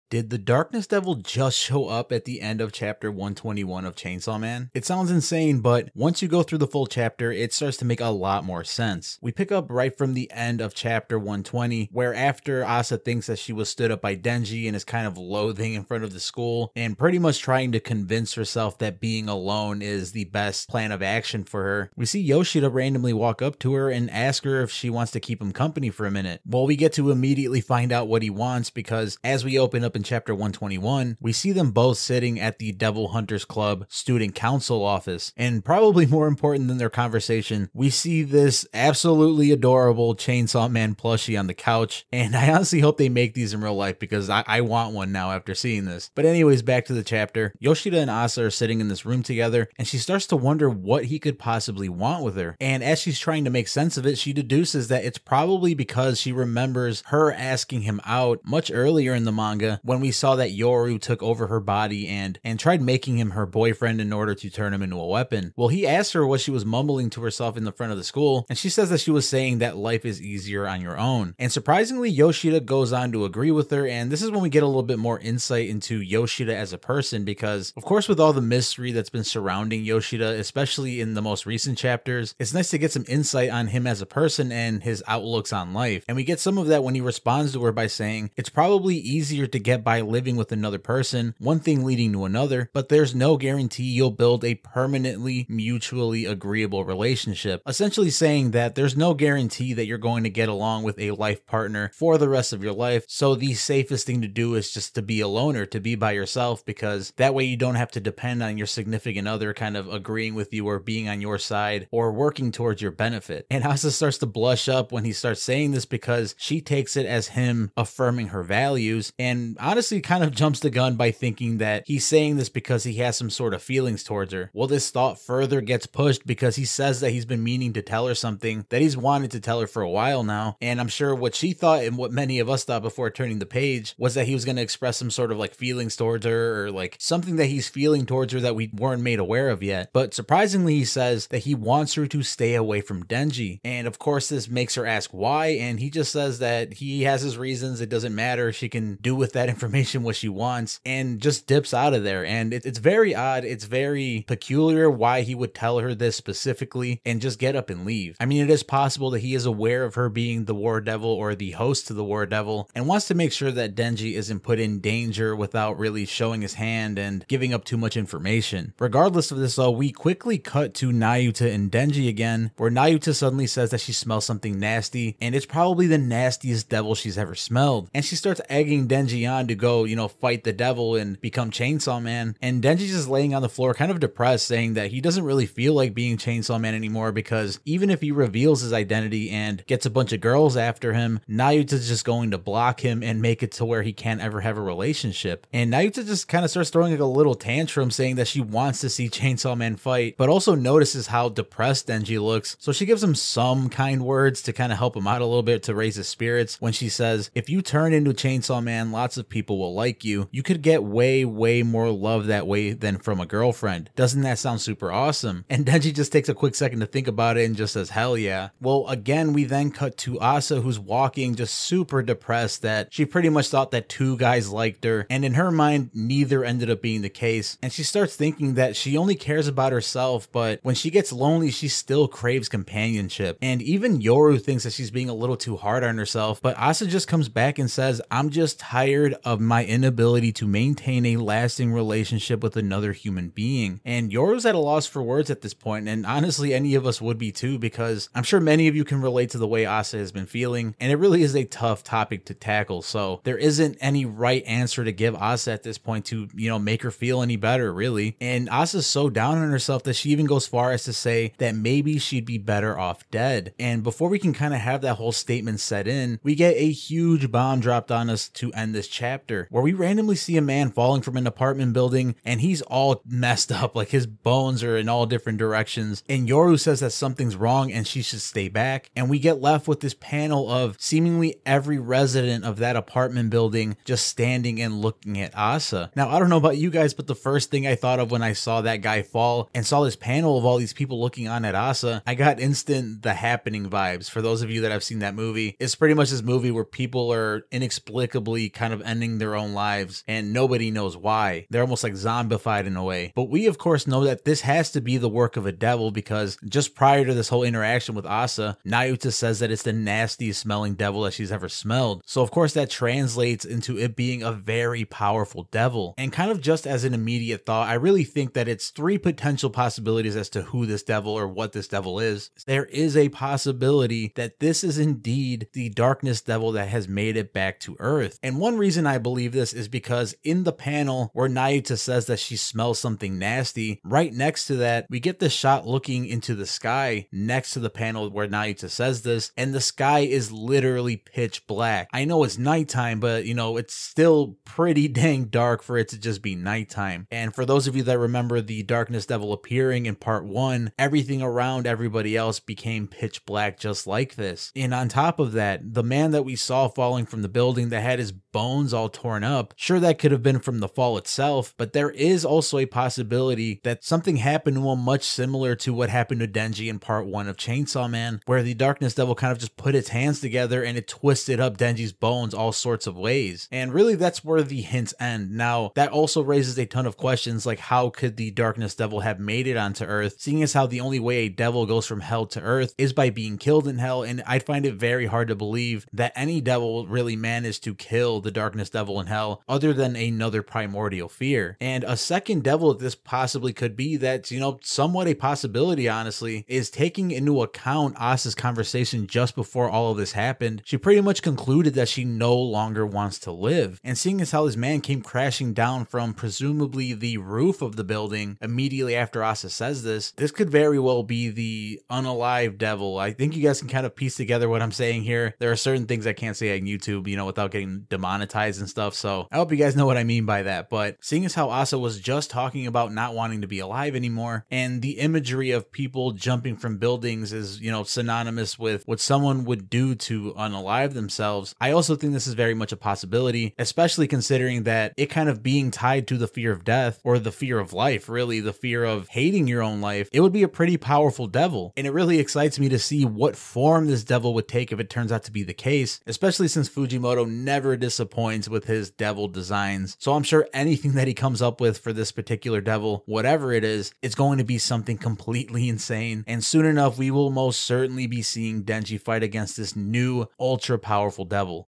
Did the Darkness Devil just show up at the end of chapter 121 of Chainsaw Man? It sounds insane, but once you go through the full chapter, it starts to make a lot more sense. We pick up right from the end of chapter 120, where after Asa thinks that she was stood up by Denji and is kind of loathing in front of the school, and pretty much trying to convince herself that being alone is the best plan of action for her, we see Yoshida randomly walk up to her and ask her if she wants to keep him company for a minute. Well, we get to immediately find out what he wants, because as we open up in chapter 121, we see them both sitting at the Devil Hunters Club student council office, and probably more important than their conversation, we see this absolutely adorable Chainsaw Man plushie on the couch, and I honestly hope they make these in real life because I want one now after seeing this. But anyways, back to the chapter. Yoshida and Asa are sitting in this room together, and she starts to wonder what he could possibly want with her, and as she's trying to make sense of it, she deduces that it's probably because she remembers her asking him out much earlier in the manga when we saw that Yoru took over her body and tried making him her boyfriend in order to turn him into a weapon. Well, he asked her what she was mumbling to herself in the front of the school, and she says that she was saying that life is easier on your own. And surprisingly, Yoshida goes on to agree with her, and this is when we get a little bit more insight into Yoshida as a person, because of course with all the mystery that's been surrounding Yoshida, especially in the most recent chapters, it's nice to get some insight on him as a person and his outlooks on life. And we get some of that when he responds to her by saying, it's probably easier to get by living with another person, one thing leading to another, but there's no guarantee you'll build a permanently mutually agreeable relationship. Essentially saying that there's no guarantee that you're going to get along with a life partner for the rest of your life, so the safest thing to do is just to be a loner, to be by yourself, because that way you don't have to depend on your significant other kind of agreeing with you or being on your side or working towards your benefit. And Asa starts to blush up when he starts saying this because she takes it as him affirming her values, and honestly kind of jumps the gun by thinking that he's saying this because he has some sort of feelings towards her. Well, this thought further gets pushed because he says that he's been meaning to tell her something that he's wanted to tell her for a while now, and I'm sure what she thought and what many of us thought before turning the page was that he was going to express some sort of like feelings towards her, or like something that he's feeling towards her that we weren't made aware of yet. But surprisingly, he says that he wants her to stay away from Denji, and of course this makes her ask why, and he just says that he has his reasons, it doesn't matter, she can do with that information what she wants, and just dips out of there. And it's very odd, it's very peculiar why he would tell her this specifically and just get up and leave. I mean, it is possible that he is aware of her being the War Devil or the host to the War Devil and wants to make sure that Denji isn't put in danger without really showing his hand and giving up too much information. Regardless of this though, we quickly cut to Nayuta and Denji again, where Nayuta suddenly says that she smells something nasty, and it's probably the nastiest devil she's ever smelled. And she starts egging Denji on to go, fight the devil and become Chainsaw Man. And Denji's just laying on the floor kind of depressed, saying that he doesn't really feel like being Chainsaw Man anymore, because even if he reveals his identity and gets a bunch of girls after him, Nayuta's just going to block him and make it to where he can't ever have a relationship. And Nayuta just kind of starts throwing like a little tantrum, saying that she wants to see Chainsaw Man fight, but also notices how depressed Denji looks, so she gives him some kind words to kind of help him out a little bit, to raise his spirits, when she says, if you turn into Chainsaw Man, lots of people will like you. You could get way more love that way than from a girlfriend. Doesn't that sound super awesome? And Denji just takes a quick second to think about it and just says, hell yeah. Well, again, we then cut to Asa, who's walking just super depressed that she pretty much thought that two guys liked her, and in her mind, neither ended up being the case. And she starts thinking that she only cares about herself, but when she gets lonely, she still craves companionship. And even Yoru thinks that she's being a little too hard on herself, but Asa just comes back and says, I'm just tired of my inability to maintain a lasting relationship with another human being. And Yoru's at a loss for words at this point, and honestly any of us would be too, because I'm sure many of you can relate to the way Asa has been feeling, and it really is a tough topic to tackle. So there isn't any right answer to give Asa at this point to, make her feel any better, really. And Asa's so down on herself that she even goes far as to say that maybe she'd be better off dead. And before we can kind of have that whole statement set in, we get a huge bomb dropped on us to end this chapter, where we randomly see a man falling from an apartment building, and he's all messed up, like his bones are in all different directions, and Yoru says that something's wrong and she should stay back, and we get left with this panel of seemingly every resident of that apartment building just standing and looking at Asa. Now, I don't know about you guys, but the first thing I thought of when I saw that guy fall and saw this panel of all these people looking on at Asa, I got instant The Happening vibes. For those of you that have seen that movie, it's pretty much this movie where people are inexplicably kind of end ending their own lives, and nobody knows why. They're almost like zombified in a way. But we of course know that this has to be the work of a devil, because just prior to this whole interaction with Asa, Nayuta says that it's the nastiest smelling devil that she's ever smelled. So of course that translates into it being a very powerful devil. And kind of just as an immediate thought, I really think that it's three potential possibilities as to who this devil or what this devil is. There is a possibility that this is indeed the darkness devil that has made it back to Earth. And one reason I believe this is because in the panel where Nayuta says that she smells something nasty, right next to that, we get the shot looking into the sky next to the panel where Nayuta says this, and the sky is literally pitch black. I know it's nighttime, but you know, it's still pretty dang dark for it to just be nighttime. And for those of you that remember the darkness devil appearing in part 1, everything around everybody else became pitch black just like this. And on top of that, the man that we saw falling from the building that had his bones all torn up, sure, that could have been from the fall itself, but there is also a possibility that something happened to him much similar to what happened to Denji in part 1 of Chainsaw Man, where the darkness devil kind of just put its hands together and it twisted up Denji's bones all sorts of ways. And really that's where the hints end. Now that also raises a ton of questions, like how could the darkness devil have made it onto Earth, seeing as how the only way a devil goes from hell to Earth is by being killed in hell, and I find it very hard to believe that any devil really managed to kill the darkness devil in hell other than another primordial fear. And a second devil that this possibly could be, that's, you know, somewhat a possibility honestly, is taking into account Asa's conversation just before all of this happened. She pretty much concluded that she no longer wants to live, and seeing as how this man came crashing down from presumably the roof of the building immediately after Asa says this could very well be the unalive devil. I think you guys can kind of piece together what I'm saying here. There are certain things I can't say on YouTube, you know, without getting demonetized and stuff, so I hope you guys know what I mean by that. But seeing as how Asa was just talking about not wanting to be alive anymore, and the imagery of people jumping from buildings is, you know, synonymous with what someone would do to unalive themselves, I also think this is very much a possibility, especially considering that it kind of being tied to the fear of death, or the fear of life, really the fear of hating your own life. It would be a pretty powerful devil, and it really excites me to see what form this devil would take if it turns out to be the case, especially since Fujimoto never disappoints with his devil designs. So I'm sure anything that he comes up with for this particular devil, whatever it is, it's going to be something completely insane, and soon enough we will most certainly be seeing Denji fight against this new ultra powerful devil.